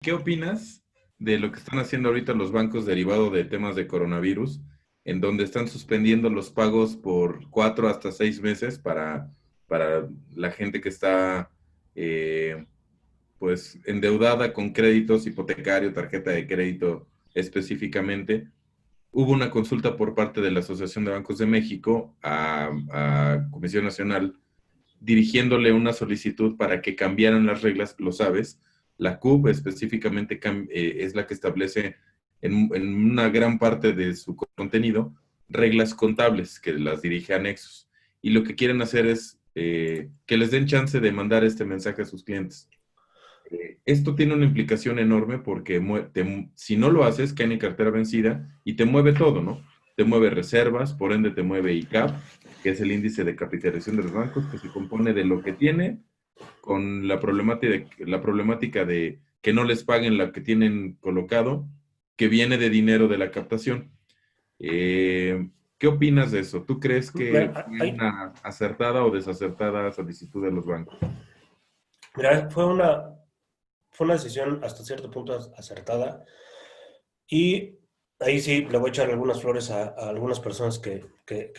¿Qué opinas de lo que están haciendo ahorita los bancos derivado de temas de coronavirus, en donde están suspendiendo los pagos por 4 hasta 6 meses para la gente que está eh, pues endeudada con créditos hipotecario, tarjeta de crédito específicamente? Hubo una consulta por parte de la Asociación de Bancos de México a Comisión Nacional dirigiéndole una solicitud para que cambiaran las reglas, lo sabes. La CUB específicamente es la que establece en una gran parte de su contenido reglas contables que las dirige a Nexus. Y lo que quieren hacer es que les den chance de mandar este mensaje a sus clientes. Esto tiene una implicación enorme porque si no lo haces, cae en cartera vencida y te mueve todo, ¿no? Te mueve reservas, por ende te mueve ICAP, que es el índice de capitalización de los bancos, que se compone de lo que tiene con la problemática de que no les paguen lo que tienen colocado, que viene de dinero de la captación. ¿Qué opinas de eso? ¿Tú crees que Mira, fue una acertada o desacertada solicitud de los bancos? mira, fue una decisión hasta cierto punto acertada y ahí sí le voy a echar algunas flores a algunas personas que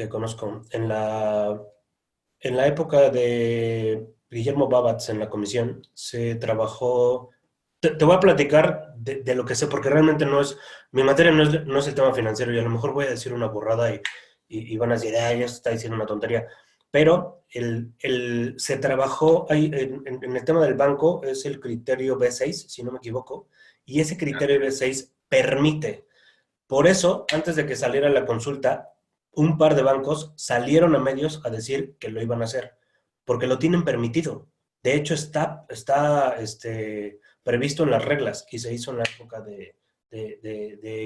conozco. En la época de Guillermo Babatz en la comisión se trabajó, te voy a platicar de lo que sé porque realmente mi materia no es el tema financiero y a lo mejor voy a decir una burrada y van a decir, ya se está diciendo una tontería. Pero se trabajó ahí en el tema del banco, es el criterio B6, si no me equivoco, y ese criterio B6 permite. Por eso, antes de que saliera la consulta, un par de bancos salieron a medios a decir que lo iban a hacer, porque lo tienen permitido. De hecho, está previsto en las reglas y se hizo en la época de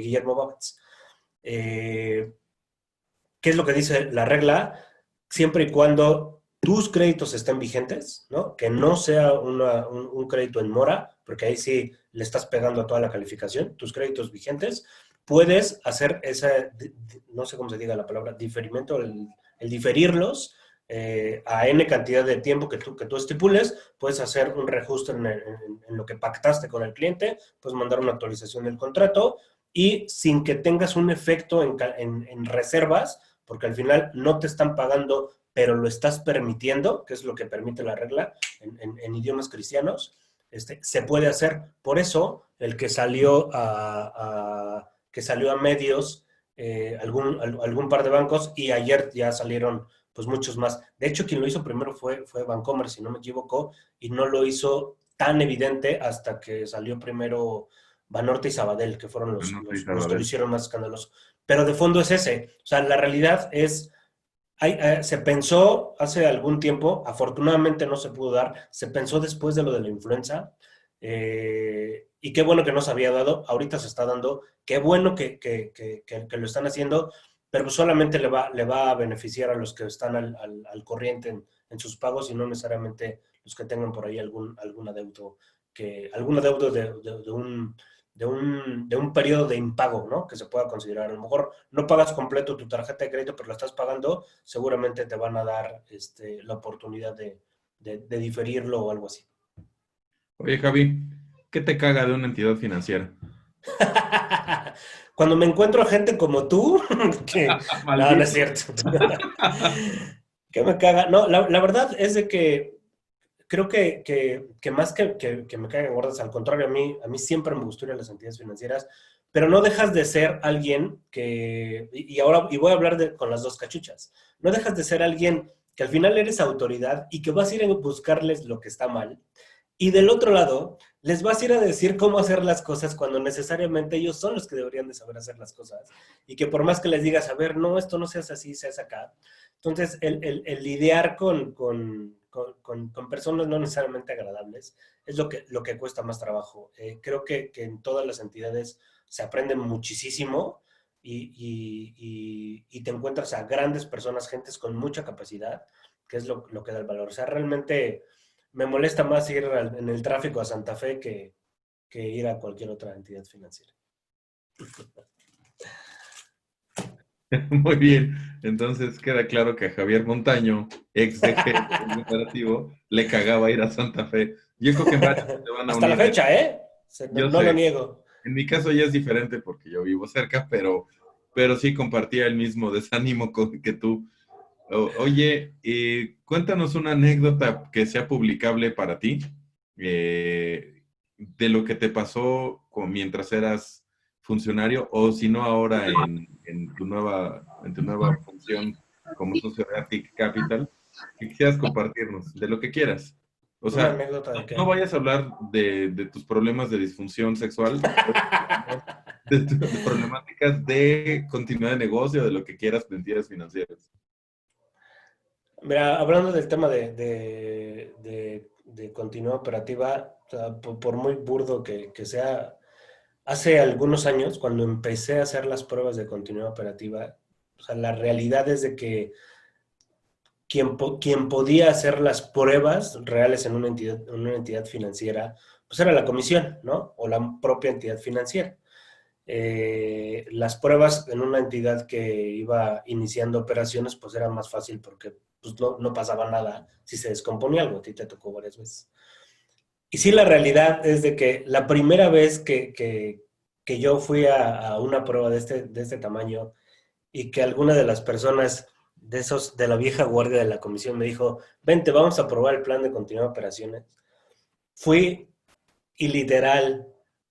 Guillermo Babatz. Eh, ¿Qué es lo que dice la regla? Siempre y cuando tus créditos estén vigentes, ¿no? Que no sea un crédito en mora, porque ahí sí le estás pegando a toda la calificación, tus créditos vigentes, puedes hacer no sé cómo se diga la palabra, diferimiento, el diferirlos a N cantidad de tiempo que tú estipules, puedes hacer un reajuste en lo que pactaste con el cliente, puedes mandar una actualización del contrato y sin que tengas un efecto en reservas, porque al final no te están pagando, pero lo estás permitiendo, que es lo que permite la regla en idiomas cristianos, se puede hacer. Por eso, el que salió a medios, algún par de bancos, y ayer ya salieron pues muchos más. De hecho, quien lo hizo primero fue Bancomer, si no me equivoco, y no lo hizo tan evidente hasta que salió primero Banorte y Sabadell, que fueron No estoy los que lo Sabadell. hicieron más escandaloso. Pero de fondo es ese. O sea, la realidad es, se pensó hace algún tiempo, afortunadamente no se pudo dar, se pensó después de lo de la influenza, y qué bueno que no se había dado, ahorita se está dando, qué bueno que lo están haciendo, pero solamente le va a beneficiar a los que están al corriente en sus pagos y no necesariamente los que tengan por ahí algún adeudo de un periodo de impago, ¿no? Que se pueda considerar. A lo mejor no pagas completo tu tarjeta de crédito, pero la estás pagando, seguramente te van a dar la oportunidad de diferirlo o algo así. Oye, Javi, ¿qué te caga de una entidad financiera? Cuando me encuentro a gente como tú, que no es Maldito. cierto. Que me caga. No, la verdad es de que creo que más que me caigan gordas, al contrario, a mí siempre me gustó ir a las entidades financieras, pero no dejas de ser alguien ahora, y voy a hablar con las dos cachuchas, no dejas de ser alguien que al final eres autoridad y que vas a ir a buscarles lo que está mal, y del otro lado, les vas a ir a decir cómo hacer las cosas cuando necesariamente ellos son los que deberían de saber hacer las cosas, y que por más que les digas, a ver, no, esto no se hace así, se hace acá. Entonces, el lidiar con personas no necesariamente agradables es lo que cuesta más trabajo. Creo que en todas las entidades se aprende muchísimo y te encuentras a grandes personas, gentes con mucha capacidad, que es lo que da el valor. O sea, realmente me molesta más ir en el tráfico a Santa Fe que ir a cualquier otra entidad financiera. Muy bien. Entonces queda claro que a Javier Montaño, ex DG operativo, le cagaba ir a Santa Fe. Yo creo que varios se van a Hasta la unir a fecha, ¿eh? Yo No lo sé, niego. en mi caso ya es diferente porque yo vivo cerca, pero sí compartía el mismo desánimo que tú. Oye, cuéntanos una anécdota que sea publicable para ti, de lo que te pasó mientras eras funcionario o si no ahora en tu nueva función como socio de Arctic Capital, que quisieras compartirnos, de lo que quieras. O ¿Una sea, anécdota de qué? no vayas a hablar de tus problemas de disfunción sexual, de problemáticas de continuidad de negocio, de lo que quieras, mentiras financieras. Mira, hablando del tema de continuidad operativa, o sea, por muy burdo que sea, hace algunos años, cuando empecé a hacer las pruebas de continuidad operativa, o sea, la realidad es de que quien podía hacer las pruebas reales en una entidad financiera, pues era la comisión, ¿no? O la propia entidad financiera. Las pruebas en una entidad que iba iniciando operaciones, pues era más fácil porque pues, no pasaba nada si se descomponía algo. A ti te tocó varias veces. Y sí, la realidad es de que la primera vez que yo fui a una prueba de este tamaño y que alguna de las personas de la vieja guardia de la comisión me dijo, vente, vamos a probar el plan de continuidad de operaciones. Fui y literal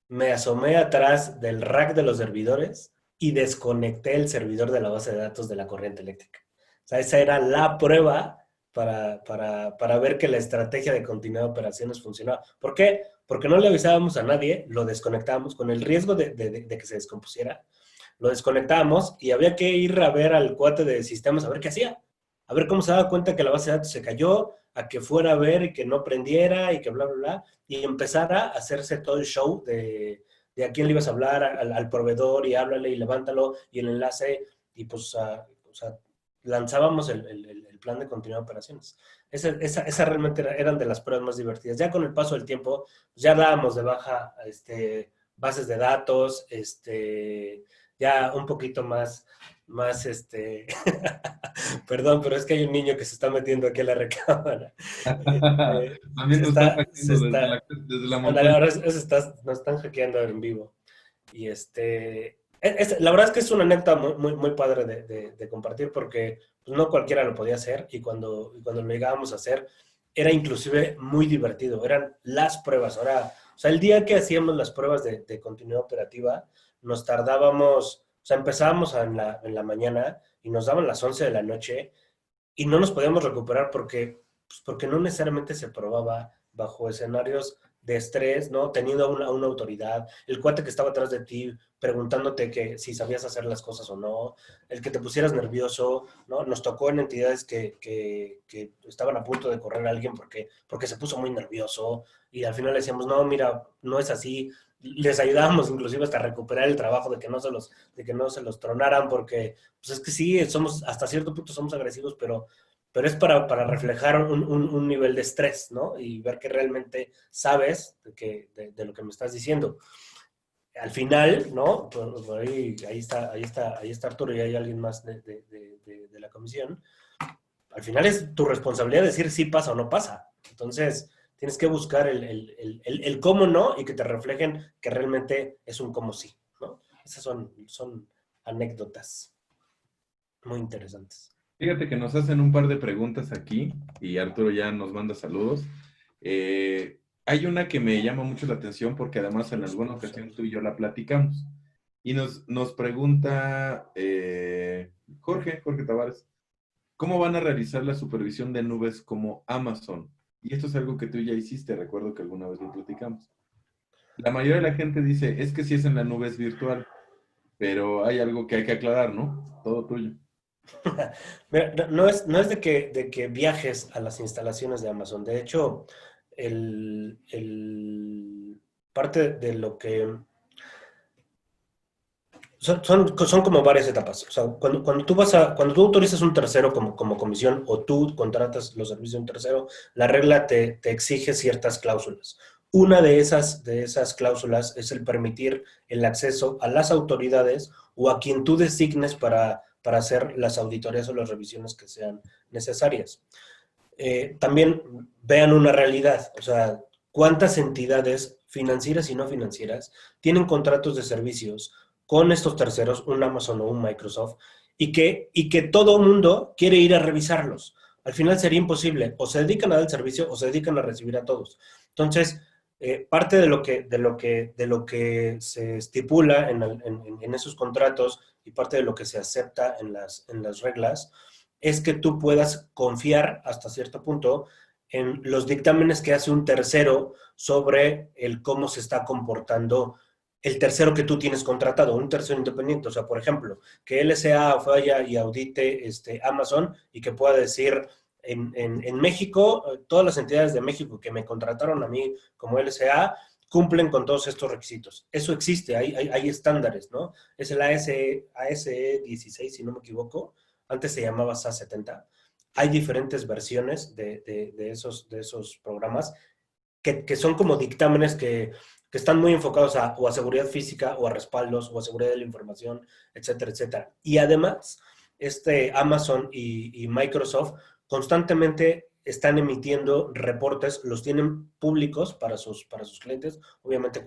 me asomé atrás del rack de los servidores y desconecté el servidor de la base de datos de la corriente eléctrica. O sea, esa era la prueba para ver que la estrategia de continuidad de operaciones funcionaba. ¿Por qué? Porque no le avisábamos a nadie, lo desconectábamos con el riesgo de que se descompusiera, lo desconectábamos y había que ir a ver al cuate de sistemas a ver qué hacía, a ver cómo se daba cuenta que la base de datos se cayó, a que fuera a ver y que no prendiera y que bla, bla, bla, y empezara a hacerse todo el show de a quién le ibas a hablar, al proveedor y háblale y levántalo y el enlace y pues, o sea, lanzábamos el plan de continuidad de operaciones. Esa realmente eran de las pruebas más divertidas. Ya con el paso del tiempo, ya dábamos de baja bases de datos, ya un poquito más perdón, pero es que hay un niño que se está metiendo aquí a la recámara. También nos están hackeando desde la Ándale, montaña. ahora nos están hackeando en vivo. Y la verdad es que es una anécdota muy padre de compartir porque pues, no cualquiera lo podía hacer y cuando lo llegábamos a hacer era inclusive muy divertido, eran las pruebas. Ahora, o sea, el día que hacíamos las pruebas de continuidad operativa, nos tardábamos, o sea, empezábamos en la mañana y nos daban las 11 de la noche y no nos podíamos recuperar porque no necesariamente se probaba bajo escenarios de estrés, ¿no? Teniendo a una autoridad, el cuate que estaba atrás de ti preguntándote que si sabías hacer las cosas o no, el que te pusieras nervioso, ¿no? Nos tocó en entidades que estaban a punto de correr a alguien porque se puso muy nervioso y al final le decíamos, no, mira, no es así. Les ayudábamos inclusive hasta recuperar el trabajo de que no se los tronaran porque pues es que sí, hasta cierto punto somos agresivos, pero es para reflejar un nivel de estrés, ¿no? Y ver que realmente sabes de lo que me estás diciendo. Al final, ¿no? Por ahí está Arturo y hay alguien más de la comisión. Al final es tu responsabilidad decir si pasa o no pasa. Entonces, tienes que buscar el cómo no y que te reflejen que realmente es un cómo sí, ¿no? Esas son anécdotas muy interesantes. Fíjate que nos hacen un par de preguntas aquí y Arturo ya nos manda saludos. Hay una que me llama mucho la atención porque además en alguna ocasión tú y yo la platicamos. Y nos pregunta Jorge Tavares, ¿cómo van a realizar la supervisión de nubes como Amazon? Y esto es algo que tú ya hiciste, recuerdo que alguna vez lo platicamos. La mayoría de la gente dice, es que si es en la nube es virtual, pero hay algo que hay que aclarar, ¿no? Todo tuyo. Mira, no es de que viajes a las instalaciones de Amazon. De hecho, parte de lo que son como varias etapas. O sea, cuando tú autorizas un tercero como comisión o tú contratas los servicios de un tercero, la regla te exige ciertas cláusulas. Una de esas cláusulas es el permitir el acceso a las autoridades o a quien tú designes para hacer las auditorías o las revisiones que sean necesarias. También vean una realidad, o sea, cuántas entidades financieras y no financieras, tienen contratos de servicios con estos terceros, un Amazon o un Microsoft, y que todo mundo quiere ir a revisarlos. Al final sería imposible. O se dedican a dar el servicio o se dedican a recibir a todos. Entonces, parte de lo que se estipula en esos contratos y parte de lo que se acepta en las reglas es que tú puedas confiar hasta cierto punto en los dictámenes que hace un tercero sobre el cómo se está comportando el tercero que tú tienes contratado, un tercero independiente. O sea, por ejemplo, que LSA vaya y audite Amazon y que pueda decir en México, todas las entidades de México que me contrataron a mí como LSA cumplen con todos estos requisitos. Eso existe, hay estándares, ¿no? Es el ASE 16, si no me equivoco. Antes se llamaba SA 70. Hay diferentes versiones de esos programas que son como dictámenes que están muy enfocados o a seguridad física o a respaldos o a seguridad de la información, etcétera, etcétera. Y además, Amazon y Microsoft constantemente están emitiendo reportes, los tienen públicos para sus clientes, obviamente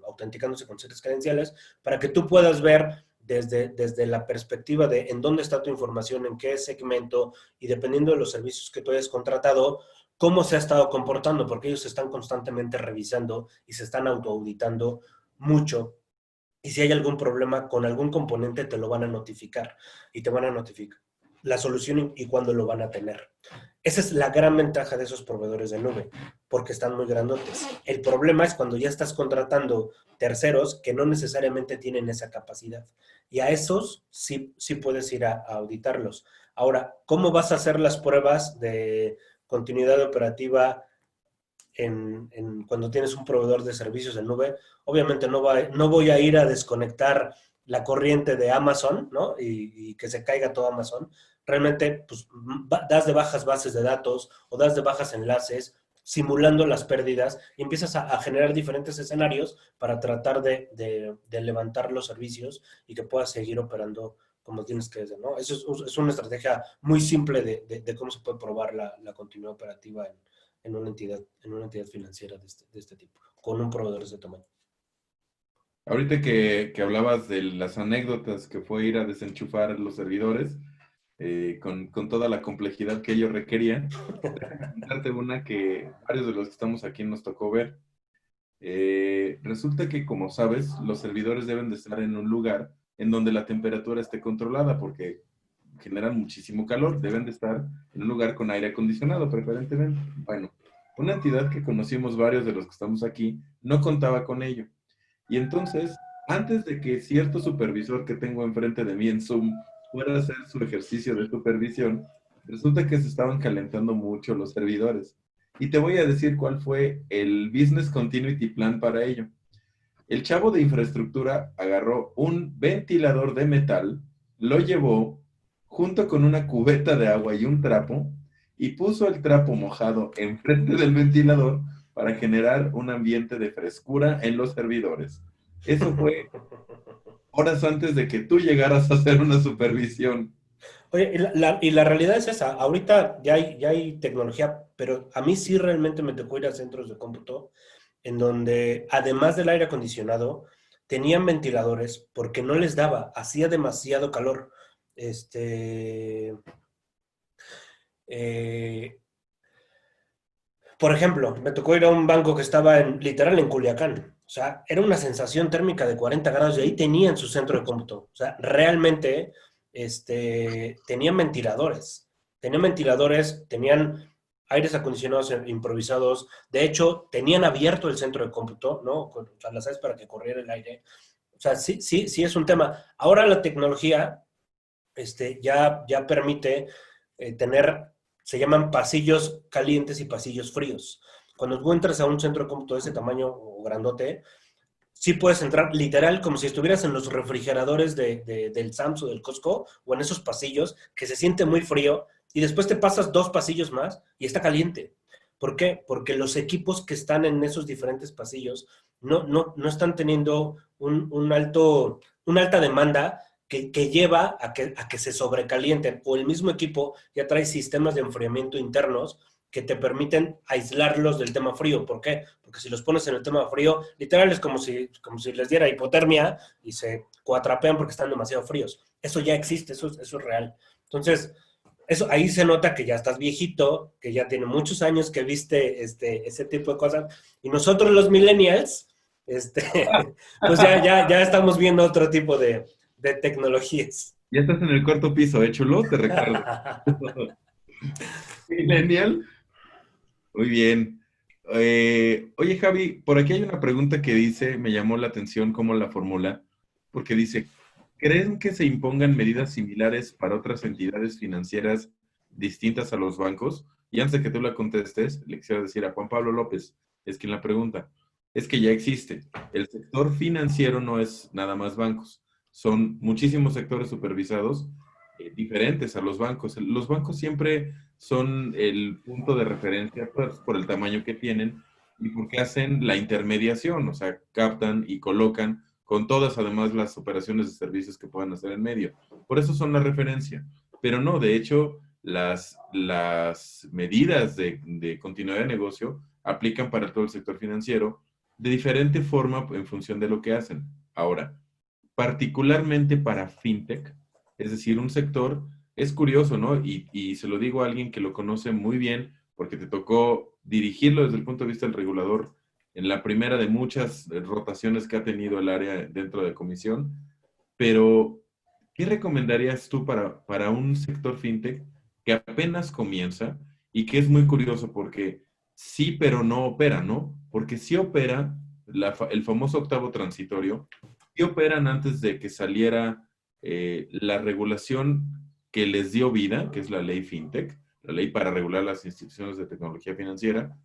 autenticándose con ciertas credenciales, para que tú puedas ver desde la perspectiva de en dónde está tu información, en qué segmento, y dependiendo de los servicios que tú hayas contratado, cómo se ha estado comportando, porque ellos se están constantemente revisando y se están autoauditando mucho. Y si hay algún problema con algún componente, te lo van a notificar y te van a notificar la solución y cuándo lo van a tener. Esa es la gran ventaja de esos proveedores de nube, porque están muy grandotes. El problema es cuando ya estás contratando terceros que no necesariamente tienen esa capacidad. Y a esos sí puedes ir a auditarlos. Ahora, ¿cómo vas a hacer las pruebas de continuidad operativa cuando tienes un proveedor de servicios en nube? Obviamente no voy a ir a desconectar la corriente de Amazon, ¿no? Y que se caiga todo Amazon. Realmente, pues, das de bajas bases de datos o das de bajas enlaces, simulando las pérdidas, y empiezas a generar diferentes escenarios para tratar de levantar los servicios y que puedas seguir operando como tienes que hacer, ¿no? Eso es una estrategia muy simple de cómo se puede probar la continuidad operativa en una entidad financiera de este tipo, con un proveedor de ese tamaño. Ahorita que hablabas de las anécdotas que fue ir a desenchufar los servidores, con toda la complejidad que ello requería, déjame contarte una que varios de los que estamos aquí nos tocó ver. Resulta que, como sabes, los servidores deben de estar en un lugar en donde la temperatura esté controlada, porque generan muchísimo calor, deben de estar en un lugar con aire acondicionado, preferentemente. Bueno, una entidad que conocimos varios de los que estamos aquí no contaba con ello. Y entonces, antes de que cierto supervisor que tengo enfrente de mí en Zoom fuera a hacer su ejercicio de supervisión, resulta que se estaban calentando mucho los servidores. Y te voy a decir cuál fue el Business Continuity Plan para ello. El chavo de infraestructura agarró un ventilador de metal, lo llevó junto con una cubeta de agua y un trapo, y puso el trapo mojado enfrente del ventilador para generar un ambiente de frescura en los servidores. Eso fue horas antes de que tú llegaras a hacer una supervisión. Oye, y la realidad es esa. Ahorita ya hay tecnología, pero a mí sí realmente me tocó ir a centros de cómputo en donde, además del aire acondicionado, tenían ventiladores porque no les daba, hacía demasiado calor. Eh, por ejemplo, me tocó ir a un banco que estaba literal en Culiacán. O sea, era una sensación térmica de 40 grados y ahí tenían su centro de cómputo. O sea, realmente tenían ventiladores. Tenían aires acondicionados improvisados. De hecho, tenían abierto el centro de cómputo, ¿no? O sea, las sabes para que corriera el aire. O sea, sí es un tema. Ahora la tecnología ya permite tener, se llaman pasillos calientes y pasillos fríos. Cuando tú entras a un centro de cómputo de ese tamaño o grandote, sí puedes entrar literal como si estuvieras en los refrigeradores del Sam's o del Costco o en esos pasillos que se siente muy frío y después te pasas 2 pasillos más y está caliente. ¿Por qué? Porque los equipos que están en esos diferentes pasillos no están teniendo una alta demanda que lleva a que se sobrecalienten, o el mismo equipo ya trae sistemas de enfriamiento internos que te permiten aislarlos del tema frío. ¿Por qué? Porque si los pones en el tema frío, literal es como si les diera hipotermia y se cuatrapean porque están demasiado fríos. Eso ya existe, eso es real. Entonces, ahí se nota que ya estás viejito, que ya tiene muchos años que viste ese tipo de cosas. Y nosotros los millennials, pues ya estamos viendo otro tipo de tecnologías. Ya estás en el cuarto piso, ¿eh, chulo? Te recuerdo. Millennial. Muy bien. Oye, Javi, por aquí hay una pregunta que dice, me llamó la atención cómo la formula, porque dice, ¿creen que se impongan medidas similares para otras entidades financieras distintas a los bancos? Y antes de que tú la contestes, le quisiera decir a Juan Pablo López, es quien la pregunta. Es que ya existe. El sector financiero no es nada más bancos. Son muchísimos sectores supervisados diferentes a los bancos. Los bancos siempre son el punto de referencia pues, por el tamaño que tienen y porque hacen la intermediación, o sea, captan y colocan con todas además las operaciones de servicios que puedan hacer en medio. Por eso son la referencia. Pero no, de hecho, las medidas de continuidad de negocio aplican para todo el sector financiero de diferente forma en función de lo que hacen. Ahora, particularmente para fintech, es decir, un sector, es curioso, ¿no? Y se lo digo a alguien que lo conoce muy bien, porque te tocó dirigirlo desde el punto de vista del regulador en la primera de muchas rotaciones que ha tenido el área dentro de comisión, pero ¿qué recomendarías tú para un sector fintech que apenas comienza y que es muy curioso porque sí, pero no opera, ¿no? Porque sí opera el famoso octavo transitorio, sí operan antes de que saliera la regulación que les dio vida, que es la ley FinTech, la ley para regular las instituciones de tecnología financiera,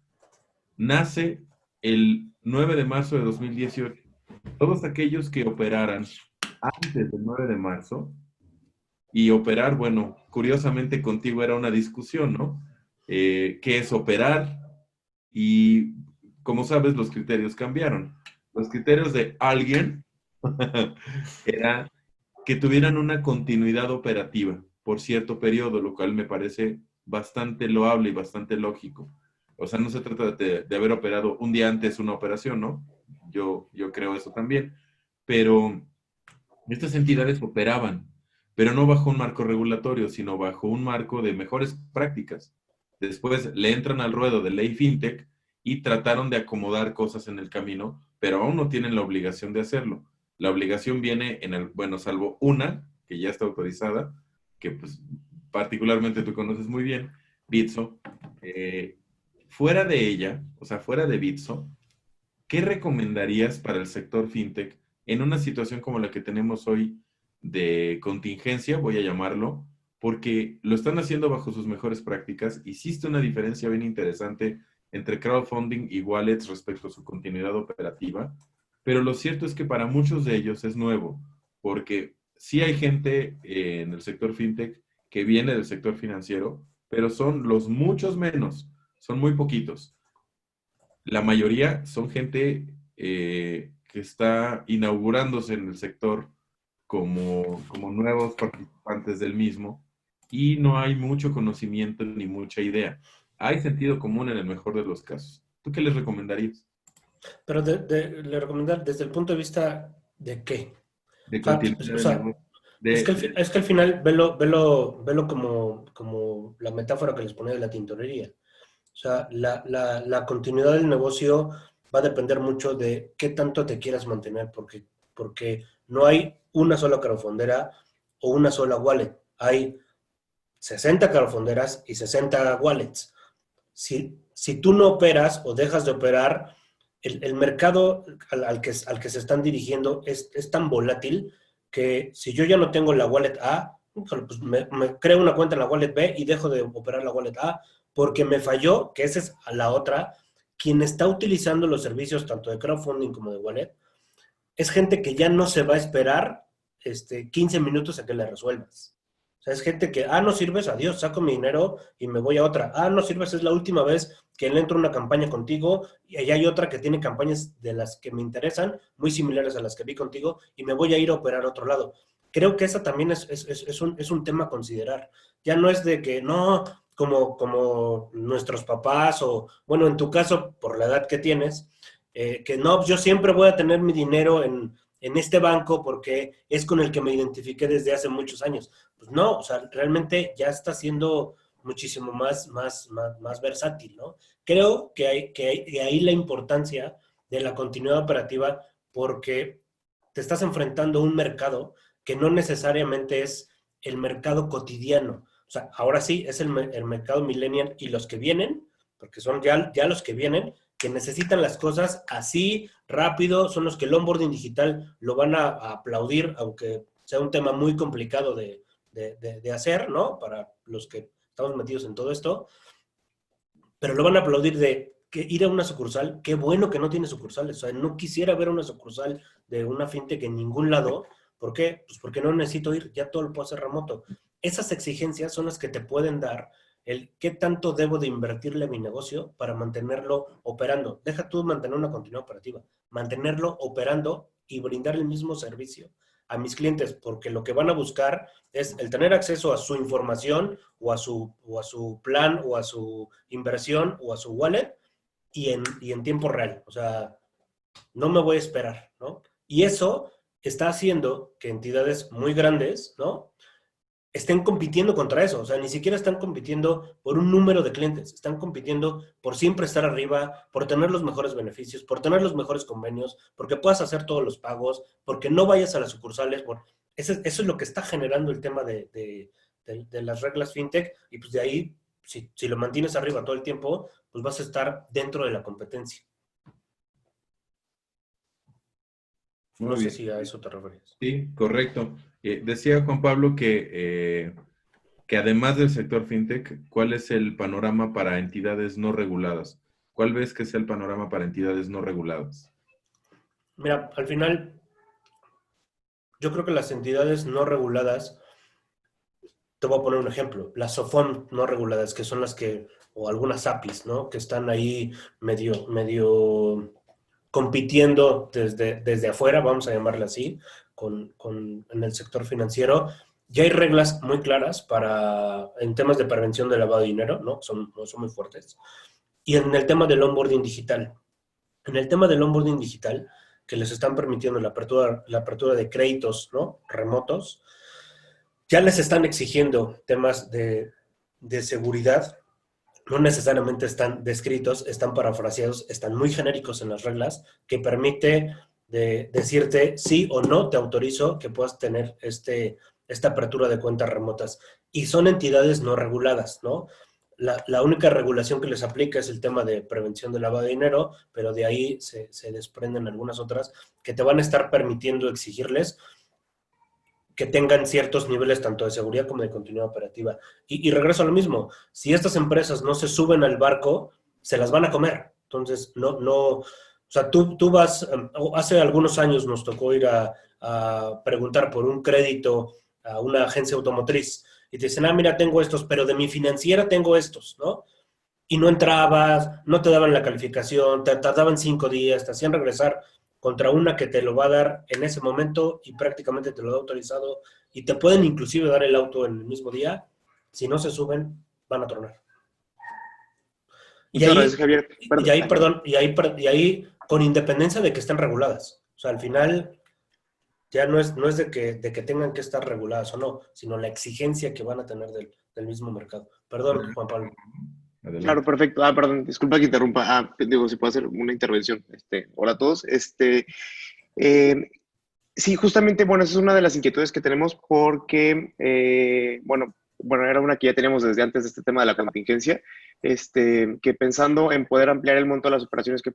nace el 9 de marzo de 2018. Todos aquellos que operaran antes del 9 de marzo, y operar, bueno, curiosamente contigo era una discusión, ¿no? ¿Qué es operar? Y como sabes, los criterios cambiaron. Los criterios de alguien era que tuvieran una continuidad operativa por cierto periodo, lo cual me parece bastante loable y bastante lógico. O sea, no se trata de haber operado un día antes una operación, ¿no? Yo creo eso también. Pero estas entidades operaban, pero no bajo un marco regulatorio, sino bajo un marco de mejores prácticas. Después le entran al ruedo de ley fintech y trataron de acomodar cosas en el camino, pero aún no tienen la obligación de hacerlo. La obligación viene bueno, salvo una, que ya está autorizada, que pues particularmente tú conoces muy bien, Bitso. Fuera de ella, o sea, fuera de Bitso, ¿qué recomendarías para el sector fintech en una situación como la que tenemos hoy de contingencia, voy a llamarlo, porque lo están haciendo bajo sus mejores prácticas? Existe una diferencia bien interesante entre crowdfunding y wallets respecto a su continuidad operativa, pero lo cierto es que para muchos de ellos es nuevo, porque sí hay gente en el sector fintech que viene del sector financiero, pero son los muchos menos, son muy poquitos. La mayoría son gente que está inaugurándose en el sector como nuevos participantes del mismo y no hay mucho conocimiento ni mucha idea. Hay sentido común en el mejor de los casos. ¿Tú qué les recomendarías? Pero le recomendar desde el punto de vista de qué. De O continuidad de sea, negocio. es que al final velo como la metáfora que les ponía de la tintorería. O sea, la continuidad del negocio va a depender mucho de qué tanto te quieras mantener, porque no hay una sola crowdfundera o una sola wallet. Hay 60 crowdfunderas y 60 wallets. Si tú no operas o dejas de operar, el mercado al que se están dirigiendo es tan volátil que si yo ya no tengo la wallet A, pues me creo una cuenta en la wallet B y dejo de operar la wallet A porque me falló, que esa es la otra. Quien está utilizando los servicios tanto de crowdfunding como de wallet es gente que ya no se va a esperar 15 minutos a que le resuelvas. O sea, es gente que, no sirves, adiós, saco mi dinero y me voy a otra. No sirves, es la última vez que le entro una campaña contigo y allá hay otra que tiene campañas de las que me interesan, muy similares a las que vi contigo, y me voy a ir a operar a otro lado. Creo que esa también es un tema a considerar. Ya no es de que, no, como nuestros papás o, bueno, en tu caso, por la edad que tienes, que no, yo siempre voy a tener mi dinero en este banco porque es con el que me identifiqué desde hace muchos años. Pues no, o sea, realmente ya está siendo muchísimo más versátil, ¿no? Creo que ahí la importancia de la continuidad operativa porque te estás enfrentando a un mercado que no necesariamente es el mercado cotidiano. O sea, ahora sí, es el mercado millennial y los que vienen, porque son ya los que vienen, que necesitan las cosas así, rápido, son los que el onboarding digital lo van a aplaudir, aunque sea un tema muy complicado de hacer, ¿no? Para los que estamos metidos en todo esto, pero lo van a aplaudir de que ir a una sucursal, qué bueno que no tiene sucursales, o sea, no quisiera ver una sucursal de una fintech en ningún lado, ¿por qué? Pues porque no necesito ir, ya todo lo puedo hacer remoto. Esas exigencias son las que te pueden dar el qué tanto debo de invertirle a mi negocio para mantenerlo operando. Deja tú mantener una continuidad operativa, mantenerlo operando y brindar el mismo servicio a mis clientes, porque lo que van a buscar es el tener acceso a su información o a su plan o a su inversión o a su wallet y en tiempo real. O sea, no me voy a esperar, ¿no? Y eso está haciendo que entidades muy grandes, ¿no? Estén compitiendo contra eso, o sea, ni siquiera están compitiendo por un número de clientes, están compitiendo por siempre estar arriba, por tener los mejores beneficios, por tener los mejores convenios, porque puedas hacer todos los pagos, porque no vayas a las sucursales, eso es lo que está generando el tema de las reglas fintech, y pues de ahí, si lo mantienes arriba todo el tiempo, pues vas a estar dentro de la competencia. Muy No sé bien. si a eso te referías. Sí, correcto. Decía Juan Pablo que además del sector fintech, ¿cuál es el panorama para entidades no reguladas? ¿Cuál ves que es el panorama para entidades no reguladas? Mira, al final, yo creo que las entidades no reguladas, te voy a poner un ejemplo, las SOFOM no reguladas, que son las que, o algunas APIs, ¿no? Que están ahí medio compitiendo desde afuera, vamos a llamarle así, en el sector financiero. Ya hay reglas muy claras en temas de prevención de lavado de dinero, ¿no? Son muy fuertes. Y en el tema del onboarding digital. En el tema del onboarding digital, que les están permitiendo la apertura de créditos, ¿no? Remotos, ya les están exigiendo temas de seguridad, no necesariamente están descritos, están parafraseados, están muy genéricos en las reglas, que permite decirte sí o no te autorizo que puedas tener esta apertura de cuentas remotas. Y son entidades no reguladas, ¿no? La única regulación que les aplica es el tema de prevención de lavado de dinero, pero de ahí se desprenden algunas otras que te van a estar permitiendo exigirles que tengan ciertos niveles tanto de seguridad como de continuidad operativa. Y regreso a lo mismo, si estas empresas no se suben al barco, se las van a comer. Entonces, o sea, tú vas, hace algunos años nos tocó ir a preguntar por un crédito a una agencia automotriz y te dicen, mira, tengo estos, pero de mi financiera tengo estos, ¿no? Y no entrabas, no te daban la calificación, te tardaban 5 días, te hacían regresar contra una que te lo va a dar en ese momento y prácticamente te lo da autorizado y te pueden inclusive dar el auto en el mismo día. Si no se suben, van a tronar. Y Muchas ahí, gracias, Javier. y ahí, perdón, y ahí con independencia de que estén reguladas. O sea, al final ya no es de que tengan que estar reguladas o no, sino la exigencia que van a tener del mismo mercado. Perdón, Juan Pablo. Claro, Adelante. perfecto. Perdón, disculpa que interrumpa. Digo, si puedo hacer una intervención. Hola a todos. Eh, sí, justamente, bueno, esa es una de las inquietudes que tenemos porque, bueno, era una que ya teníamos desde antes de este tema de la contingencia, que pensando en poder ampliar el monto de las operaciones que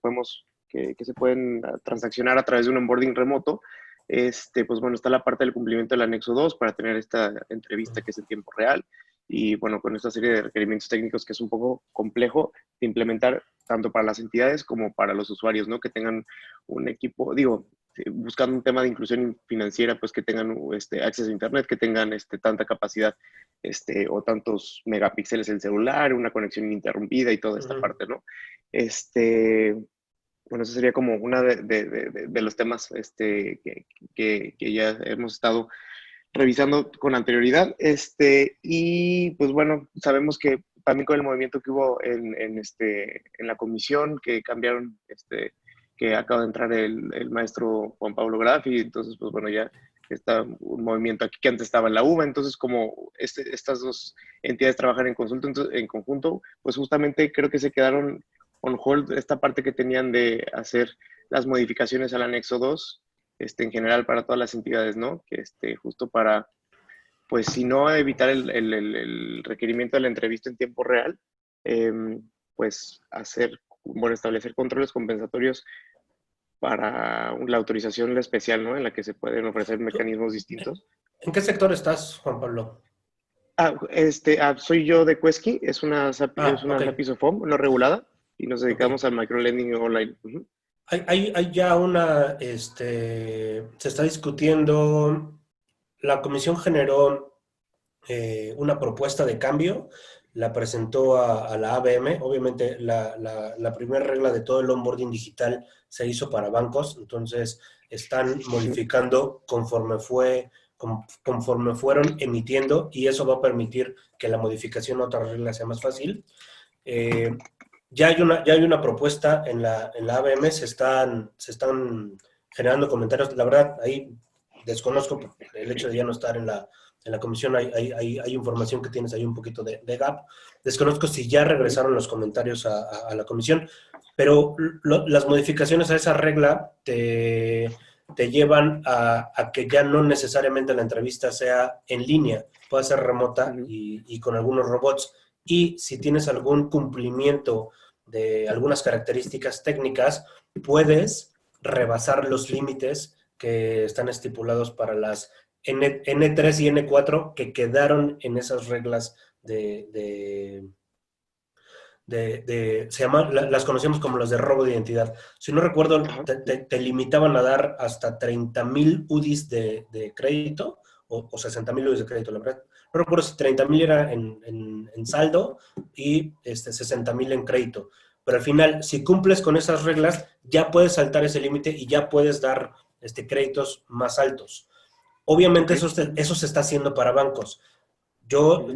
se pueden transaccionar a través de un onboarding remoto, pues bueno, está la parte del cumplimiento del anexo 2 para tener esta entrevista que es en tiempo real y bueno, con esta serie de requerimientos técnicos que es un poco complejo de implementar tanto para las entidades como para los usuarios, ¿no? Que tengan un equipo, digo, buscando un tema de inclusión financiera, pues que tengan acceso a Internet, que tengan tanta capacidad o tantos megapíxeles el celular, una conexión ininterrumpida y toda esta parte, ¿no? Bueno, eso sería como una de los temas que ya hemos estado revisando con anterioridad. Y pues bueno, sabemos que también con el movimiento que hubo en la comisión, que cambiaron, que acaba de entrar el maestro Juan Pablo Graffi, entonces, pues bueno, ya está un movimiento aquí que antes estaba en la UBA, entonces como estas dos entidades trabajan en conjunto, pues justamente creo que se quedaron on hold esta parte que tenían de hacer las modificaciones al anexo 2, en general para todas las entidades, ¿no? Que justo para, pues si no evitar el requerimiento de la entrevista en tiempo real, pues establecer controles compensatorios para la autorización especial, ¿no? En la que se pueden ofrecer mecanismos distintos. ¿En qué sector estás, Juan Pablo? Soy yo de Quesky, es una Ok. SAPI SOFOM no regulada y nos dedicamos al microlending online. Uh-huh. Hay ya se está discutiendo, la comisión generó una propuesta de cambio, la presentó a la ABM. Obviamente la primera regla de todo el onboarding digital se hizo para bancos, entonces están modificando conforme fueron emitiendo, y eso va a permitir que la modificación a otras reglas sea más fácil. Ya hay una propuesta en la ABM, se están generando comentarios. La verdad, ahí desconozco el hecho de ya no estar en la comisión. Hay información que tienes ahí un poquito de gap. Desconozco si ya regresaron los comentarios a la comisión, pero las modificaciones a esa regla te llevan a que ya no necesariamente la entrevista sea en línea, puede ser remota y con algunos robots. Y si tienes algún cumplimiento de algunas características técnicas, puedes rebasar los límites que están estipulados para las N3 y N4 que quedaron en esas reglas las conocemos como las de robo de identidad. Si no recuerdo, te limitaban a dar hasta 30,000 UDIs de crédito o 60,000 UDIs de crédito, la verdad. No recuerdo si 30,000 era en saldo y 60,000 en crédito. Pero al final, si cumples con esas reglas, ya puedes saltar ese límite y ya puedes dar créditos más altos. Obviamente eso se está haciendo para bancos. Yo,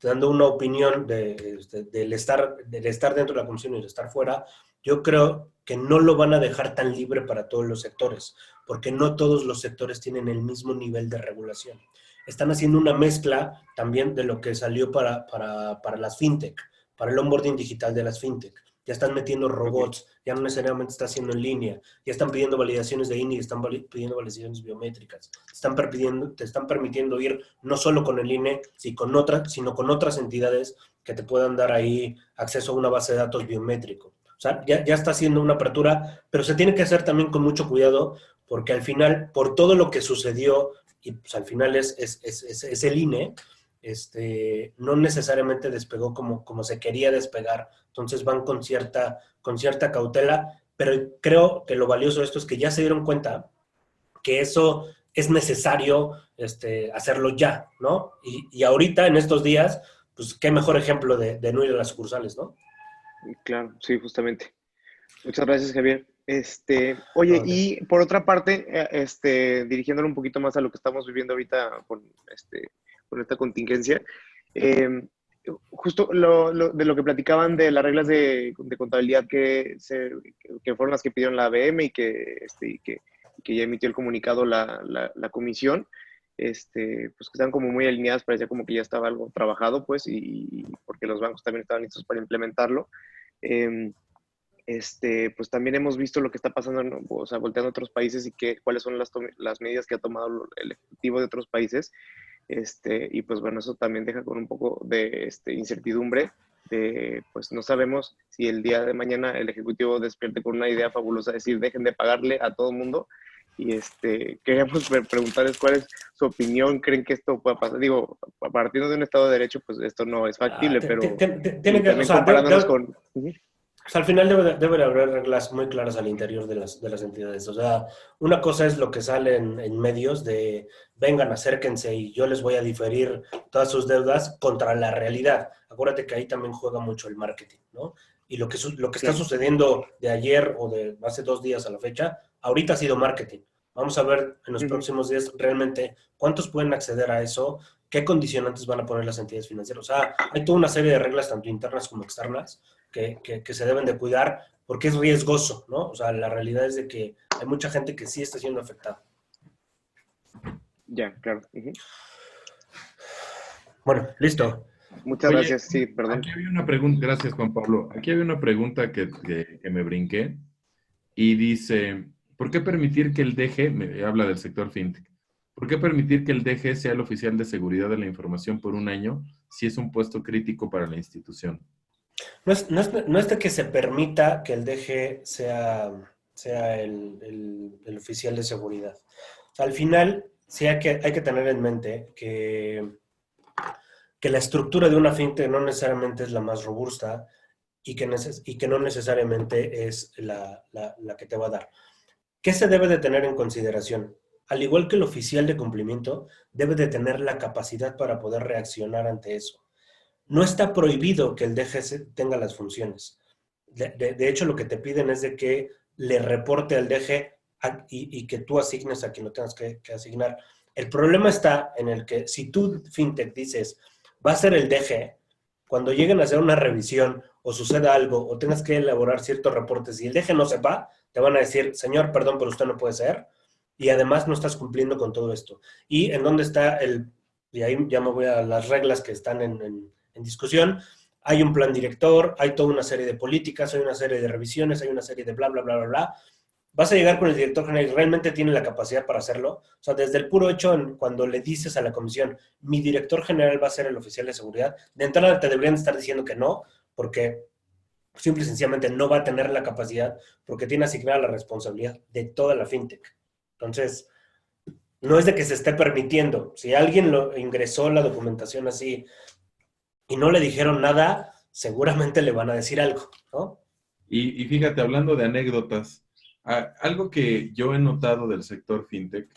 dando una opinión del estar dentro de la comisión y de estar fuera, yo creo que no lo van a dejar tan libre para todos los sectores, porque no todos los sectores tienen el mismo nivel de regulación. Están haciendo una mezcla también de lo que salió para las fintech, para el onboarding digital de las fintech. Ya están metiendo robots, ya no necesariamente está haciendo en línea, ya están pidiendo validaciones de INE, están pidiendo validaciones biométricas, te están permitiendo ir no solo con el INE, sino con otras entidades que te puedan dar ahí acceso a una base de datos biométrico. O sea, ya está haciendo una apertura, pero se tiene que hacer también con mucho cuidado, porque al final, por todo lo que sucedió, y pues al final es el INE, no necesariamente despegó como se quería despegar. Entonces van con cierta cautela, pero creo que lo valioso de esto es que ya se dieron cuenta que eso es necesario hacerlo ya, ¿no? Y ahorita, en estos días, pues qué mejor ejemplo de no ir a las sucursales, ¿no? Claro, sí, justamente. Muchas gracias, Javier. Oye, y por otra parte, dirigiéndolo un poquito más a lo que estamos viviendo ahorita con esta contingencia, justo de lo que platicaban de las reglas de contabilidad que fueron las que pidieron la ABM y que ya emitió el comunicado la comisión, pues que estaban como muy alineadas, parecía como que ya estaba algo trabajado, pues, y porque los bancos también estaban listos para implementarlo. Pues también hemos visto lo que está pasando, ¿no? O sea, volteando a otros países y cuáles son las medidas que ha tomado el Ejecutivo de otros países. Y pues bueno, eso también deja con un poco de incertidumbre. Pues no sabemos si el día de mañana el Ejecutivo despierte con una idea fabulosa, es decir, dejen de pagarle a todo el mundo. Y queríamos preguntarles cuál es su opinión, creen que esto pueda pasar. Digo, partiendo de un Estado de Derecho, pues esto no es factible, pero también comparándonos con... O sea, al final debe haber reglas muy claras al interior de las entidades. O sea, una cosa es lo que sale en medios de vengan, acérquense y yo les voy a diferir todas sus deudas, contra la realidad. Acuérdate que ahí también juega mucho el marketing, ¿no? Y lo que está sucediendo de ayer o de hace 2 días a la fecha, ahorita ha sido marketing. Vamos a ver en los Ujú. próximos días realmente cuántos pueden acceder a eso, qué condicionantes van a poner las entidades financieras. O sea, hay toda una serie de reglas, tanto internas como externas, que se deben de cuidar porque es riesgoso, ¿no? O sea, la realidad es de que hay mucha gente que sí está siendo afectada. Ya, claro. Ujú. Bueno, listo. Muchas Oye, gracias. Sí, perdón. aquí había una pregunta, gracias Juan Pablo. Aquí había una pregunta que me brinqué y dice, ¿por qué permitir que el DG, habla del sector fintech, ¿por qué permitir que el DG sea el oficial de seguridad de la información por un año si es un puesto crítico para la institución? No es de que se permita que el DG sea el oficial de seguridad. O sea, al final, sí hay que tener en mente que la estructura de una fintech no necesariamente es la más robusta y que no necesariamente es la que te va a dar. ¿Qué se debe de tener en consideración? Al igual que el oficial de cumplimiento, debe de tener la capacidad para poder reaccionar ante eso. No está prohibido que el DG tenga las funciones. De hecho, lo que te piden es de que le reporte al DG y que tú asignes a quien lo tengas que asignar. El problema está en el que si tú, fintech, dices, va a ser el DG, cuando lleguen a hacer una revisión o suceda algo o tengas que elaborar ciertos reportes y el DG no sepa, te van a decir, señor, perdón, pero usted no puede ser. Y además no estás cumpliendo con todo esto. ¿Y en dónde está y ahí ya me voy a las reglas que están en discusión? Hay un plan director, hay toda una serie de políticas, hay una serie de revisiones, hay una serie de bla, bla, bla, bla, bla. Vas a llegar con el director general y realmente tiene la capacidad para hacerlo. O sea, desde el puro hecho, cuando le dices a la comisión, mi director general va a ser el oficial de seguridad, de entrada te deberían estar diciendo que no, porque simple y sencillamente no va a tener la capacidad, porque tiene asignada la responsabilidad de toda la fintech. Entonces, no es de que se esté permitiendo. Si alguien lo ingresó la documentación así y no le dijeron nada, seguramente le van a decir algo, ¿no? Y fíjate, hablando de anécdotas, algo que yo he notado del sector fintech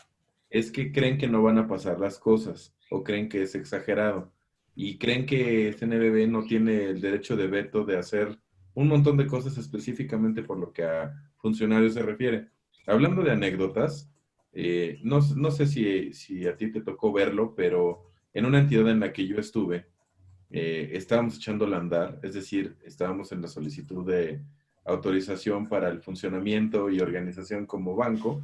es que creen que no van a pasar las cosas o creen que es exagerado y creen que CNBB no tiene el derecho de veto de hacer un montón de cosas específicamente por lo que a funcionarios se refiere. Hablando de anécdotas, no sé si a ti te tocó verlo, pero en una entidad en la que yo estuve, estábamos echándola a andar, es decir, estábamos en la solicitud de autorización para el funcionamiento y organización como banco.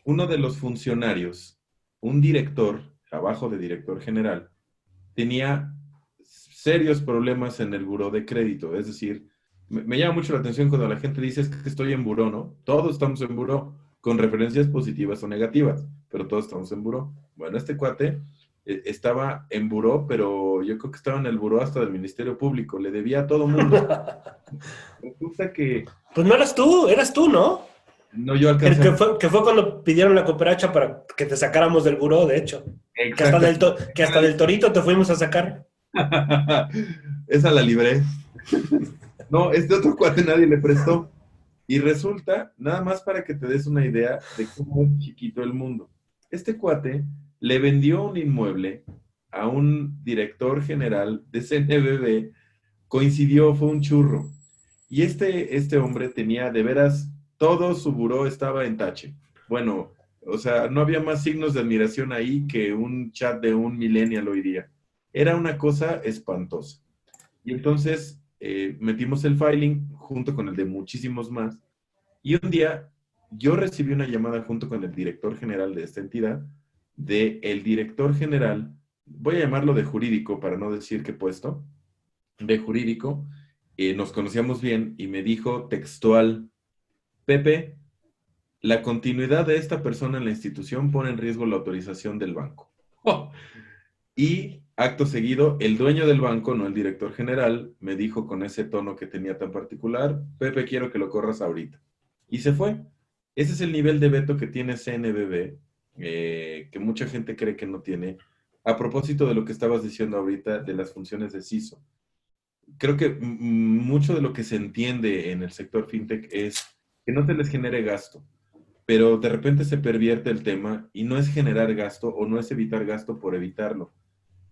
Uno de los funcionarios, un director, abajo de director general, tenía serios problemas en el buró de crédito. Es decir, me llama mucho la atención cuando la gente dice es que estoy en buró, ¿no? Todos estamos en buró, con referencias positivas o negativas, pero todos estamos en buró. Bueno, este cuate estaba en buró, pero yo creo que estaba en el buró hasta del Ministerio Público, le debía a todo mundo. Resulta que Pues no eras tú, ¿no? no yo El alcancé que fue cuando pidieron la cooperacha para que te sacáramos del buró, de hecho. Que hasta exacto. del torito te fuimos a sacar. Esa la libré. No, este otro cuate nadie le prestó. Y resulta, nada más para que te des una idea de cómo es chiquito el mundo. Este cuate le vendió un inmueble a un director general de CNBB, coincidió, fue un churro. Y este hombre tenía de veras, todo su buró estaba en tache. Bueno, o sea, no había más signos de admiración ahí que un chat de un millennial hoy día. Era una cosa espantosa. Y entonces metimos el filing junto con el de muchísimos más. Y un día yo recibí una llamada junto con el director general de esta entidad, de el director general, voy a llamarlo de jurídico para no decir qué puesto, de jurídico, nos conocíamos bien y me dijo textual, Pepe, la continuidad de esta persona en la institución pone en riesgo la autorización del banco. ¡Oh! Y acto seguido, el dueño del banco, no el director general, me dijo con ese tono que tenía tan particular, Pepe, quiero que lo corras ahorita. Y se fue. Ese es el nivel de veto que tiene CNBB, que mucha gente cree que no tiene. A propósito de lo que estabas diciendo ahorita de las funciones de CISO. Creo que mucho de lo que se entiende en el sector fintech es que no se les genere gasto, pero de repente se pervierte el tema y no es generar gasto o no es evitar gasto por evitarlo.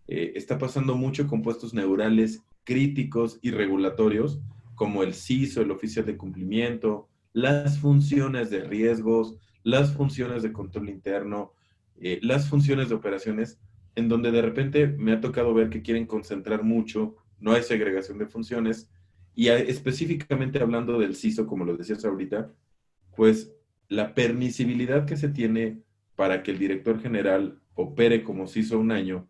Está pasando mucho con puestos neurales críticos y regulatorios, como el CISO, el oficial de cumplimiento, las funciones de riesgos, las funciones de control interno, las funciones de operaciones, en donde de repente me ha tocado ver que quieren concentrar mucho, no hay segregación de funciones, y específicamente hablando del CISO, como lo decías ahorita, pues la permisibilidad que se tiene para que el director general opere como CISO un año,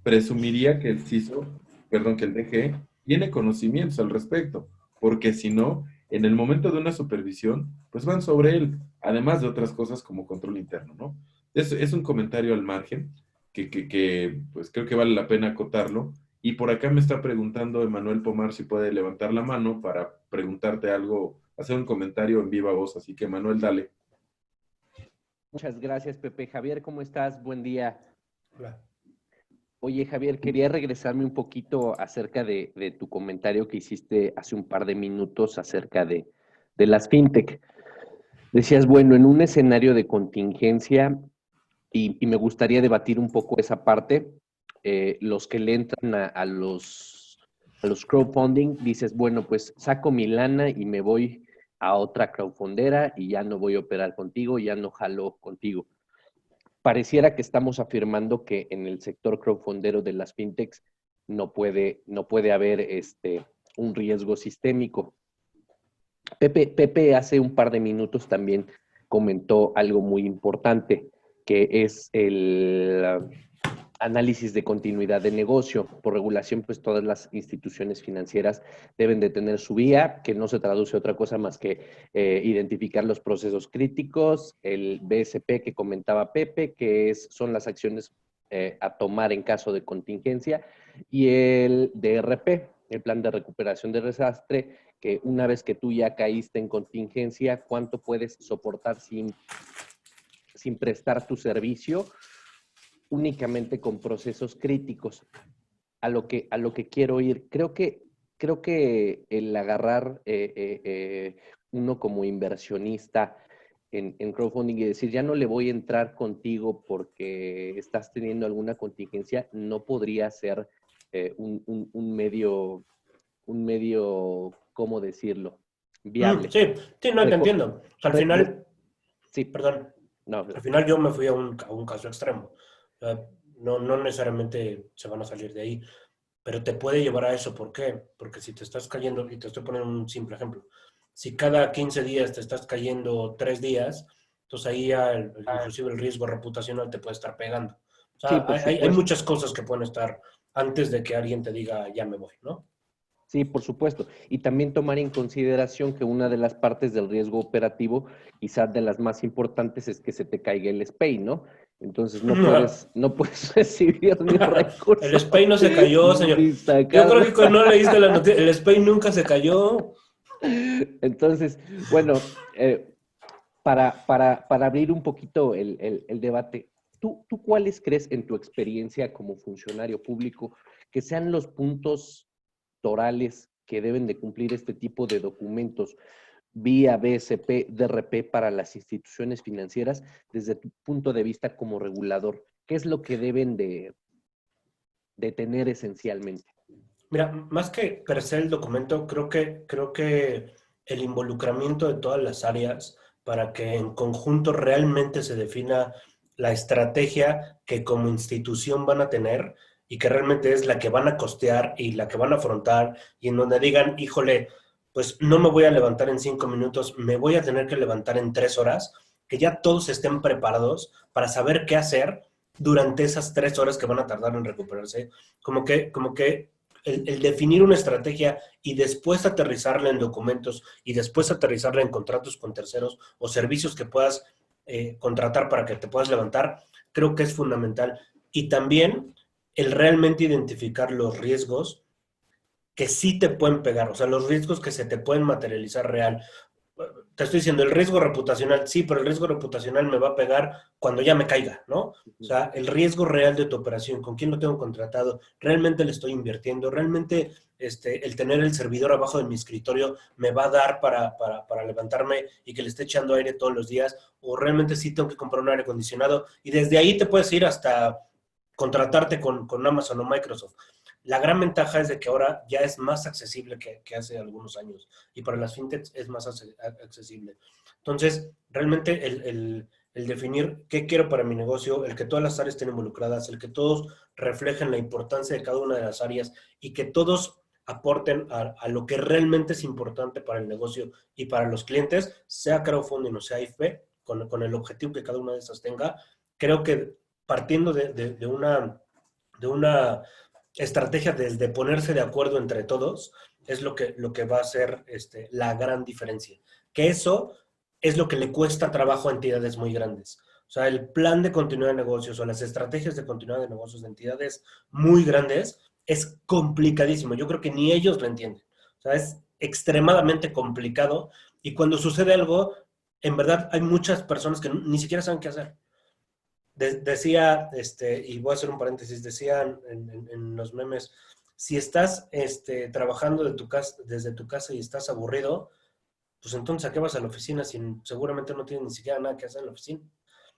presumiría que el CISO, perdón, que el DG, tiene conocimientos al respecto, porque si no, en el momento de una supervisión, pues van sobre él, además de otras cosas como control interno, ¿no? Es un comentario al margen que, pues creo que vale la pena acotarlo. Y por acá me está preguntando Emanuel Pomar si puede levantar la mano para preguntarte algo, hacer un comentario en viva voz. Así que, Emanuel, dale. Muchas gracias, Pepe. Javier, ¿cómo estás? Buen día. Hola. Oye, Javier, quería regresarme un poquito acerca de tu comentario que hiciste hace un par de minutos acerca de las fintech. Decías, bueno, en un escenario de contingencia, y me gustaría debatir un poco esa parte, los que le entran a los crowdfunding, dices, bueno, pues saco mi lana y me voy a otra crowdfundera y ya no voy a operar contigo, ya no jalo contigo. Pareciera que estamos afirmando que en el sector crowdfundero de las fintechs no puede haber un riesgo sistémico. Pepe hace un par de minutos también comentó algo muy importante, que es el análisis de continuidad de negocio. Por regulación, pues todas las instituciones financieras deben de tener su vía, que no se traduce a otra cosa más que identificar los procesos críticos, el BSP que comentaba Pepe, que son las acciones a tomar en caso de contingencia, y el DRP, el plan de recuperación de desastre, que una vez que tú ya caíste en contingencia, ¿cuánto puedes soportar sin prestar tu servicio? Únicamente con procesos críticos. A lo que quiero ir, creo que el agarrar uno como inversionista en crowdfunding y decir, ya no le voy a entrar contigo porque estás teniendo alguna contingencia, no podría ser un medio, ¿cómo decirlo? Viable. Sí, no, te entiendo. O sea, al final, sí, perdón, no, al final yo me fui a un caso extremo. O sea, no necesariamente se van a salir de ahí, pero te puede llevar a eso. ¿Por qué? Porque si te estás cayendo, y te estoy poniendo un simple ejemplo, si cada 15 días te estás cayendo 3 días, entonces ahí ya inclusive el riesgo reputacional te puede estar pegando. O sea, sí, hay muchas cosas que pueden estar antes de que alguien te diga, ya me voy, ¿no? Sí, por supuesto. Y también tomar en consideración que una de las partes del riesgo operativo, quizás de las más importantes, es que se te caiga el SPAY, ¿no? Entonces no puedes recibir ni recursos. El SPAY no se cayó, señor. Yo creo que no leíste la noticia. El SPAY nunca se cayó. Entonces, bueno, para abrir un poquito el debate, ¿tú cuáles crees en tu experiencia como funcionario público que sean los puntos torales que deben de cumplir este tipo de documentos vía BSP, DRP para las instituciones financieras desde tu punto de vista como regulador? ¿Qué es lo que deben de tener esencialmente? Mira, más que per se el documento, creo que el involucramiento de todas las áreas para que en conjunto realmente se defina la estrategia que como institución van a tener y que realmente es la que van a costear y la que van a afrontar y en donde digan, híjole, pues no me voy a levantar en 5 minutos, me voy a tener que levantar en 3 horas, que ya todos estén preparados para saber qué hacer durante esas 3 horas que van a tardar en recuperarse. Como que el definir una estrategia y después aterrizarla en documentos y después aterrizarla en contratos con terceros o servicios que puedas contratar para que te puedas levantar, creo que es fundamental. Y también el realmente identificar los riesgos que sí te pueden pegar, o sea, los riesgos que se te pueden materializar real. Te estoy diciendo, el riesgo reputacional, sí, pero el riesgo reputacional me va a pegar cuando ya me caiga, ¿no? O sea, el riesgo real de tu operación, con quién lo tengo contratado, realmente le estoy invirtiendo, realmente el tener el servidor abajo de mi escritorio me va a dar para levantarme y que le esté echando aire todos los días, o realmente sí tengo que comprar un aire acondicionado, y desde ahí te puedes ir hasta contratarte con Amazon o Microsoft. La gran ventaja es de que ahora ya es más accesible que hace algunos años y para las fintechs es más accesible. Entonces, realmente el definir qué quiero para mi negocio, el que todas las áreas estén involucradas, el que todos reflejen la importancia de cada una de las áreas y que todos aporten a lo que realmente es importante para el negocio y para los clientes, sea crowdfunding o sea IFP, con el objetivo que cada una de esas tenga, creo que partiendo de una estrategia de ponerse de acuerdo entre todos, es lo que va a ser la gran diferencia. Que eso es lo que le cuesta trabajo a entidades muy grandes. O sea, el plan de continuidad de negocios o las estrategias de continuidad de negocios de entidades muy grandes es complicadísimo. Yo creo que ni ellos lo entienden. O sea, es extremadamente complicado y cuando sucede algo, en verdad hay muchas personas que ni siquiera saben qué hacer. Decía, y voy a hacer un paréntesis, decían en los memes, si estás trabajando desde tu casa y estás aburrido, pues entonces ¿a qué vas a la oficina si seguramente no tienes ni siquiera nada que hacer en la oficina?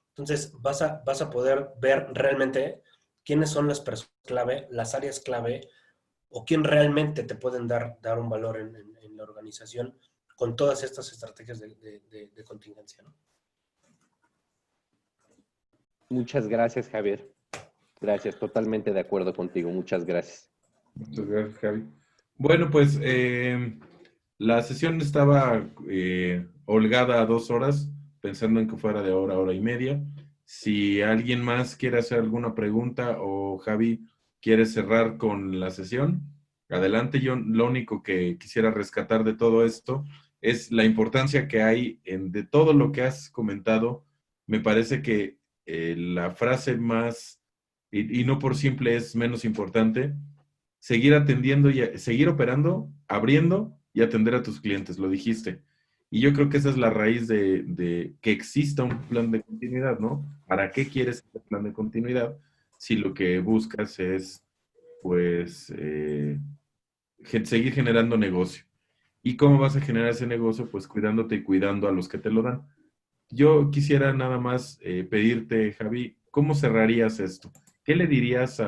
Entonces vas a poder ver realmente quiénes son las personas clave, las áreas clave, o quién realmente te pueden dar un valor en la organización con todas estas estrategias de contingencia, ¿no? Muchas gracias, Javier. Gracias, totalmente de acuerdo contigo. Muchas gracias. Muchas gracias, Javi. Bueno, pues la sesión estaba holgada a 2 horas, pensando en que fuera de hora y media. Si alguien más quiere hacer alguna pregunta o Javi quiere cerrar con la sesión, adelante. Yo lo único que quisiera rescatar de todo esto es la importancia que hay de todo lo que has comentado. Me parece que la frase más, y no por simple es menos importante, seguir atendiendo y seguir operando, abriendo y atender a tus clientes, lo dijiste. Y yo creo que esa es la raíz de que exista un plan de continuidad, ¿no? ¿Para qué quieres ese plan de continuidad si lo que buscas es, pues, seguir generando negocio? ¿Y cómo vas a generar ese negocio? Pues cuidándote y cuidando a los que te lo dan. Yo quisiera nada más pedirte, Javi, ¿cómo cerrarías esto? ¿Qué le dirías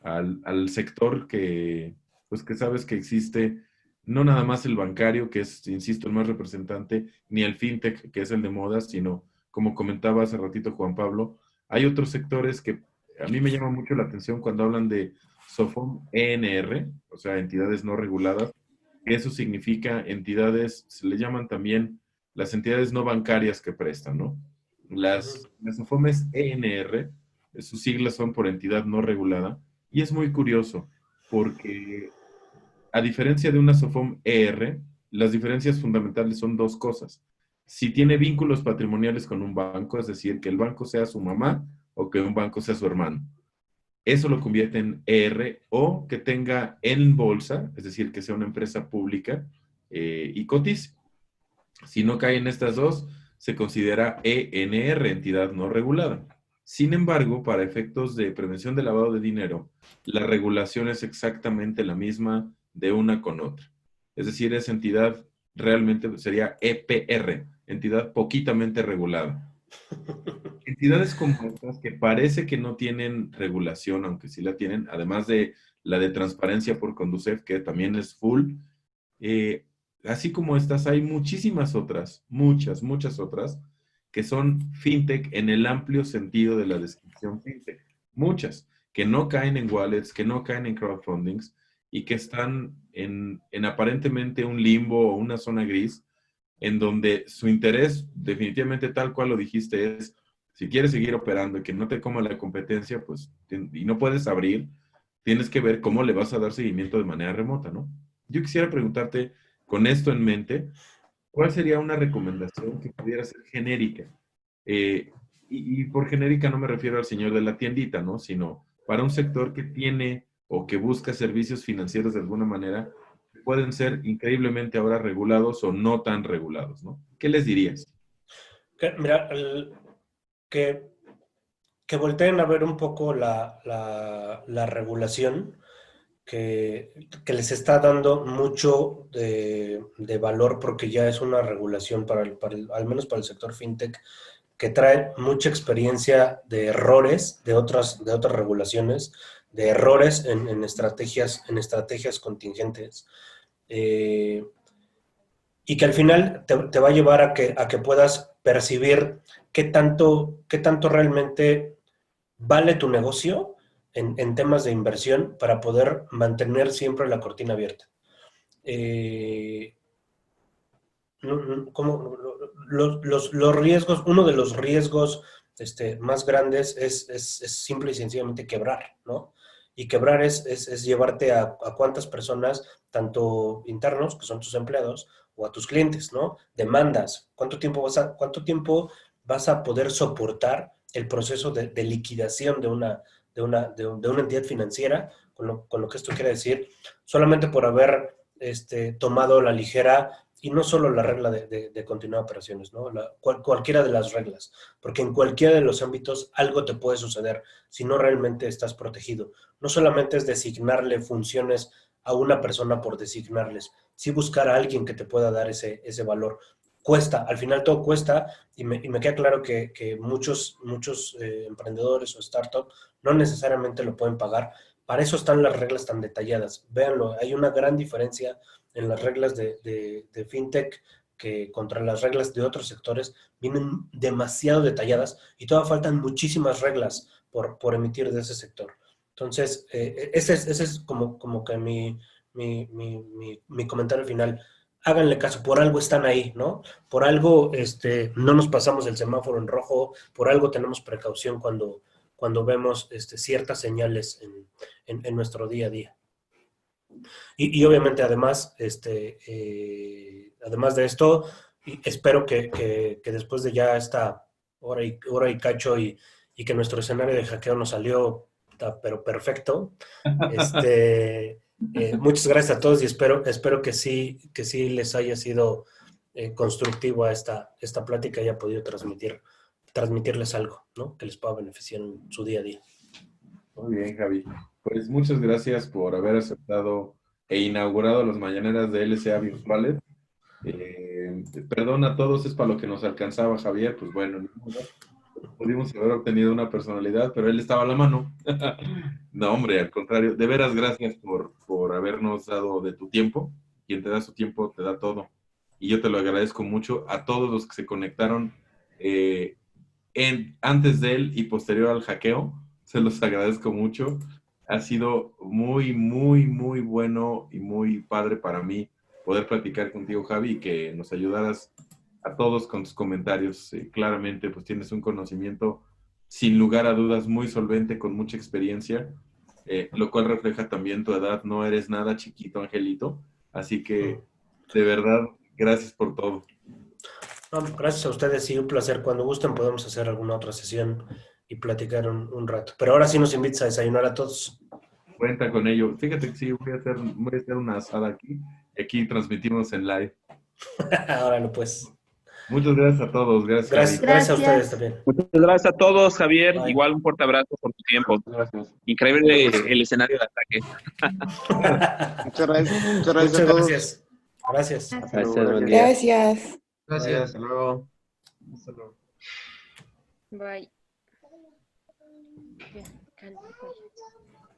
al sector pues que sabes que existe, no nada más el bancario, que es, insisto, el más representante, ni el fintech, que es el de modas, sino, como comentaba hace ratito Juan Pablo, hay otros sectores que a mí me llama mucho la atención cuando hablan de SOFOM ENR, o sea, entidades no reguladas. Eso significa entidades, se le llaman también las entidades no bancarias que prestan, ¿no? Las SOFOMES ENR, sus siglas son por entidad no regulada, y es muy curioso porque a diferencia de una SOFOM ER, las diferencias fundamentales son 2 cosas. Si tiene vínculos patrimoniales con un banco, es decir, que el banco sea su mamá o que un banco sea su hermano. Eso lo convierte en ER, o que tenga en bolsa, es decir, que sea una empresa pública y cotice. Si no cae en estas 2, se considera ENR, entidad no regulada. Sin embargo, para efectos de prevención de lavado de dinero, la regulación es exactamente la misma de una con otra. Es decir, esa entidad realmente sería EPR, entidad poquitamente regulada. Entidades como estas que parece que no tienen regulación, aunque sí la tienen, además de la de transparencia por Conducef, que también es full, así como estas, hay muchísimas otras, muchas otras, que son fintech en el amplio sentido de la descripción fintech. Muchas, que no caen en wallets, que no caen en crowdfundings y que están en aparentemente un limbo o una zona gris, en donde su interés, definitivamente tal cual lo dijiste, es si quieres seguir operando y que no te coma la competencia, pues, y no puedes abrir, tienes que ver cómo le vas a dar seguimiento de manera remota, ¿no? Yo quisiera preguntarte, con esto en mente, ¿cuál sería una recomendación que pudiera ser genérica? Y por genérica no me refiero al señor de la tiendita, ¿no? Sino para un sector que tiene o que busca servicios financieros de alguna manera, que pueden ser increíblemente ahora regulados o no tan regulados, ¿no? ¿Qué les dirías? Mira, que volteen a ver un poco la regulación que les está dando mucho de valor, porque ya es una regulación al menos para el sector fintech, que trae mucha experiencia de errores de otras regulaciones, de errores en estrategias contingentes. y que al final te va a llevar a que puedas percibir qué tanto realmente vale tu negocio en temas de inversión para poder mantener siempre la cortina abierta. Como los riesgos, uno de los riesgos más grandes es simple y sencillamente quebrar, ¿no? Y quebrar es llevarte a cuántas personas, tanto internos, que son tus empleados, o a tus clientes, ¿no? Demandas. Cuánto tiempo vas a poder soportar el proceso de liquidación de una entidad financiera, con lo que esto quiere decir, solamente por haber tomado la ligera, y no solo la regla de continuar operaciones, ¿no? Cualquiera de las reglas, porque en cualquiera de los ámbitos algo te puede suceder si no realmente estás protegido. No solamente es designarle funciones a una persona por designarles, sí buscar a alguien que te pueda dar ese valor. Cuesta, al final todo cuesta, y me queda claro que muchos emprendedores o startups no necesariamente lo pueden pagar. Para eso están las reglas tan detalladas. Véanlo, hay una gran diferencia en las reglas de FinTech que contra las reglas de otros sectores vienen demasiado detalladas y todavía faltan muchísimas reglas por emitir de ese sector. Entonces, ese es como que mi comentario final. Háganle caso, por algo están ahí, ¿no? Por algo no nos pasamos el semáforo en rojo, por algo tenemos precaución cuando vemos ciertas señales en nuestro día a día. Y obviamente además de esto, espero que después de ya esta hora y cacho y que nuestro escenario de hackeo nos salió pero perfecto, muchas gracias a todos y espero que sí les haya sido constructiva esta plática y haya podido transmitirles algo, ¿no? Que les pueda beneficiar en su día a día. Muy bien, Javi. Pues muchas gracias por haber aceptado e inaugurado las mañaneras de LCA Virtuales. Perdón a todos, es para lo que nos alcanzaba Javier, pues bueno, ni modo. Pudimos haber obtenido una personalidad, pero él estaba a la mano. No, hombre, al contrario, de veras gracias por habernos dado de tu tiempo. Quien te da su tiempo, te da todo. Y yo te lo agradezco mucho a todos los que se conectaron antes de él y posterior al hackeo. Se los agradezco mucho. Ha sido muy, muy, muy bueno y muy padre para mí poder platicar contigo, Javi, y que nos ayudaras a todos con tus comentarios. Claramente, pues tienes un conocimiento, sin lugar a dudas, muy solvente, con mucha experiencia, lo cual refleja también tu edad. No eres nada chiquito, Angelito. Así que, de verdad, gracias por todo. No, gracias a ustedes y un placer. Cuando gusten podemos hacer alguna otra sesión y platicar un rato. Pero ahora sí nos invitas a desayunar a todos. Cuenta con ello. Fíjate que sí, voy a hacer una asada aquí. Aquí transmitimos en live. Ahora pues. Muchas gracias a todos. Gracias, Javi. Gracias a ustedes también. Muchas gracias a todos, Javier. Bye. Igual un fuerte abrazo por tu tiempo. Gracias. Increíble el escenario de ataque. Muchas gracias. Muchas gracias Muchas a todos. gracias. Gracias. Hasta luego, Gracias, buen día. Gracias. Gracias. Hasta luego. Hasta luego. Bye. Ya, calma, pues.